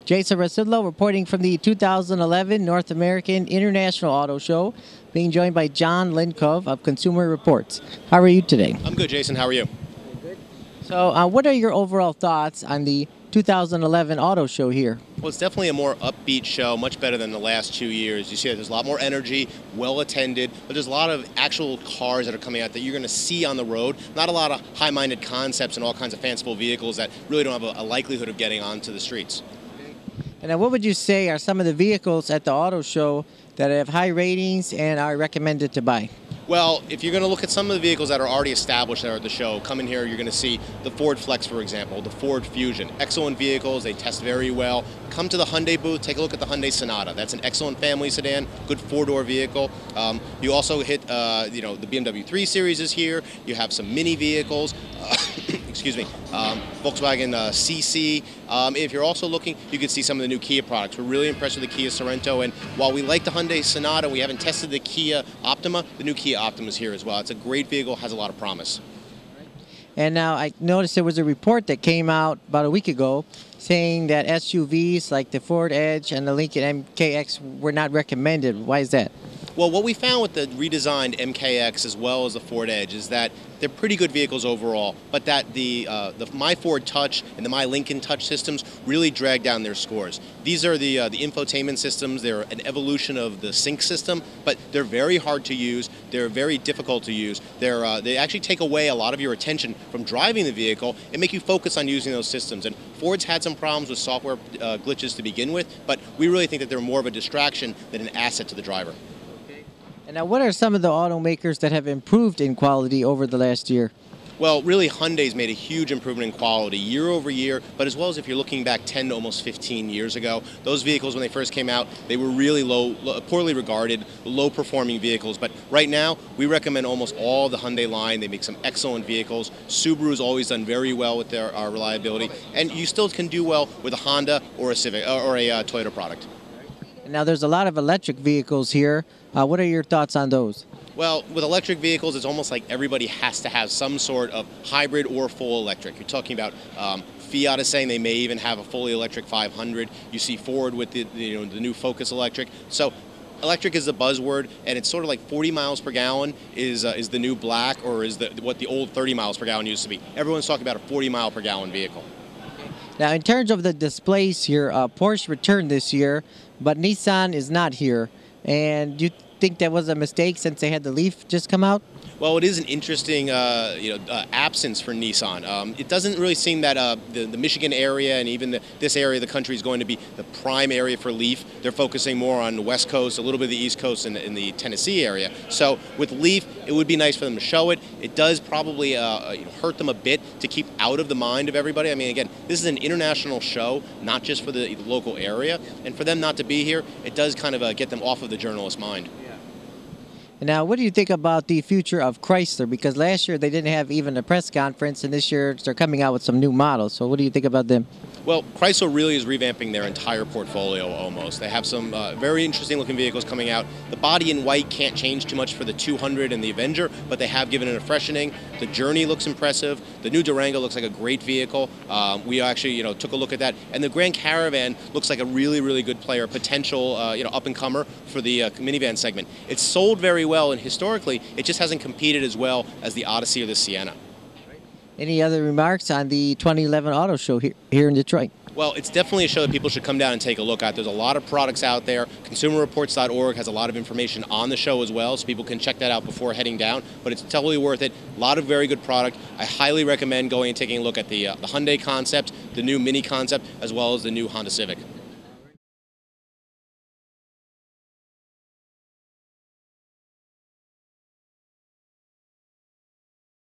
Jason Rzucidlo reporting from the 2011 North American International Auto Show, being joined by John Linkov of Consumer Reports. How are you today? I'm good, Jason. How are you? Good. So what are your overall thoughts on the 2011 Auto Show here? Well, it's definitely a more upbeat show, much better than the last 2 years. You see that there's a lot more energy, well attended, but there's a lot of actual cars that are coming out that you're going to see on the road. Not a lot of high-minded concepts and all kinds of fanciful vehicles that really don't have a likelihood of getting onto the streets. And what would you say are some of the vehicles at the auto show that have high ratings and are recommended to buy? Well, if you're going to look at some of the vehicles that are already established there at the show, come in here, you're going to see the Ford Flex, for example, the Ford Fusion. Excellent vehicles, they test very well. Come to the Hyundai booth, take a look at the Hyundai Sonata. That's an excellent family sedan, good four-door vehicle. You also hit, the BMW 3 Series is here. You have some mini vehicles. Excuse me, Volkswagen CC. If you're also looking, you can see some of the new Kia products. We're really impressed with the Kia Sorento, and while we like the Hyundai Sonata, we haven't tested the Kia Optima. The new Kia Optima is here as well. It's a great vehicle, has a lot of promise. And now I noticed there was a report that came out about a week ago saying that SUVs like the Ford Edge and the Lincoln MKX were not recommended. Why is that? Well, what we found with the redesigned MKX as well as the Ford Edge is that they're pretty good vehicles overall, but that the My Ford Touch and the My Lincoln Touch systems really drag down their scores. These are the infotainment systems. They're an evolution of the Sync system, but they're very hard to use. They're very difficult to use. They actually take away a lot of your attention from driving the vehicle and make you focus on using those systems. And Ford's had some problems with software glitches to begin with, but we really think that they're more of a distraction than an asset to the driver. And now, what are some of the automakers that have improved in quality over the last year? Well, really, Hyundai's made a huge improvement in quality year over year, but as well as if you're looking back 10 to almost 15 years ago, those vehicles, when they first came out, they were really poorly regarded, low-performing vehicles. But right now, we recommend almost all the Hyundai line. They make some excellent vehicles. Subaru's always done very well with their reliability, and you still can do well with a Honda or a Civic or a Toyota product. Now, there's a lot of electric vehicles here. What are your thoughts on those? Well, with electric vehicles, it's almost like everybody has to have some sort of hybrid or full electric. You're talking about Fiat is saying they may even have a fully electric 500. You see Ford with the new Focus electric. So electric is the buzzword, and it's sort of like 40 miles per gallon is the new black, or is what the old 30 miles per gallon used to be. Everyone's talking about a 40 mile per gallon vehicle. Now, in terms of the displays here, Porsche returned this year, but Nissan is not here. And do you think that was a mistake since they had the Leaf just come out? Well, it is an interesting absence for Nissan. It doesn't really seem that the Michigan area and even this area of the country is going to be the prime area for Leaf. They're focusing more on the West Coast, a little bit of the East Coast, and in the Tennessee area. So with Leaf, it would be nice for them to show it. It does probably hurt them a bit to keep out of the mind of everybody. I mean, again, this is an international show, not just for the local area. And for them not to be here, it does kind of get them off of the journalist's mind. Now, what do you think about the future of Chrysler? Because last year they didn't have even a press conference, and this year they're coming out with some new models. So what do you think about them? Well, Chrysler really is revamping their entire portfolio almost. They have some very interesting looking vehicles coming out. The body in white can't change too much for the 200 and the Avenger, but they have given it a freshening. The Journey looks impressive. The new Durango looks like a great vehicle. We actually took a look at that. And the Grand Caravan looks like a really, really good player, potential up-and-comer for the minivan segment. It's sold very well, and historically, it just hasn't competed as well as the Odyssey or the Sienna. Any other remarks on the 2011 Auto Show here in Detroit? Well, it's definitely a show that people should come down and take a look at. There's a lot of products out there. ConsumerReports.org has a lot of information on the show as well, so people can check that out before heading down. But it's totally worth it. A lot of very good product. I highly recommend going and taking a look at the Hyundai concept, the new Mini concept, as well as the new Honda Civic.